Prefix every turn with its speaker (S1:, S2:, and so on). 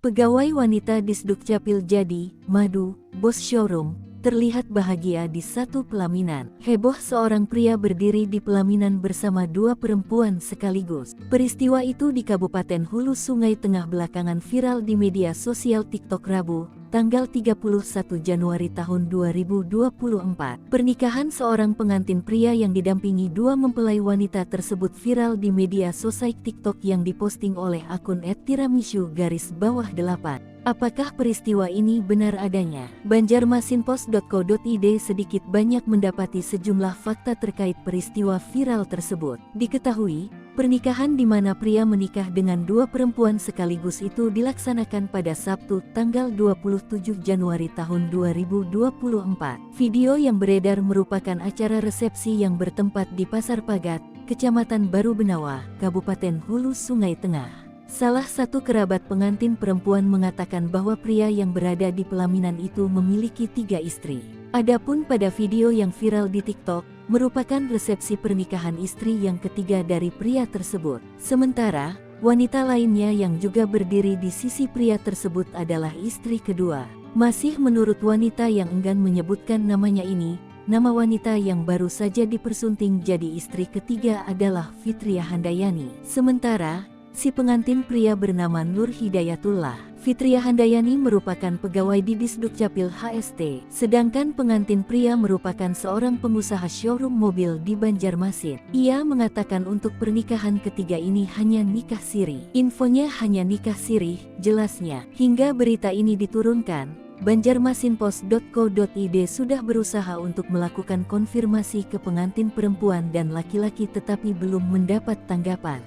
S1: Pegawai wanita di Sdukcapil Jadi, Madu, bos showroom, terlihat bahagia di satu pelaminan. Heboh seorang pria berdiri di pelaminan bersama dua perempuan sekaligus. Peristiwa itu di Kabupaten Hulu Sungai Tengah belakangan viral di media sosial TikTok Rabu, tanggal 31 Januari tahun 2024. Pernikahan seorang pengantin pria yang didampingi dua mempelai wanita tersebut viral di media sosial TikTok yang diposting oleh akun @tiramisu_8. Apakah peristiwa ini benar adanya? Banjarmasinpost.co.id sedikit banyak mendapati sejumlah fakta terkait peristiwa viral tersebut. Diketahui, pernikahan di mana pria menikah dengan dua perempuan sekaligus itu dilaksanakan pada Sabtu, tanggal 27 Januari tahun 2024. Video yang beredar merupakan acara resepsi yang bertempat di Pasar Pagat, Kecamatan Baru Benawa, Kabupaten Hulu Sungai Tengah. Salah satu kerabat pengantin perempuan mengatakan bahwa pria yang berada di pelaminan itu memiliki 3 istri. Adapun pada video yang viral di TikTok, merupakan resepsi pernikahan istri yang ketiga dari pria tersebut. Sementara, wanita lainnya yang juga berdiri di sisi pria tersebut adalah istri kedua. Masih menurut wanita yang enggan menyebutkan namanya ini, nama wanita yang baru saja dipersunting jadi istri ketiga adalah Fitriah Handayani. Sementara, si pengantin pria bernama Nur Hidayatullah. Fitriah Handayani merupakan pegawai di Disdukcapil HST, sedangkan pengantin pria merupakan seorang pengusaha showroom mobil di Banjarmasin. Ia mengatakan untuk pernikahan ketiga ini hanya nikah siri. Infonya hanya nikah siri, jelasnya. Hingga berita ini diturunkan, Banjarmasinpost.co.id sudah berusaha untuk melakukan konfirmasi ke pengantin perempuan dan laki-laki tetapi belum mendapat tanggapan.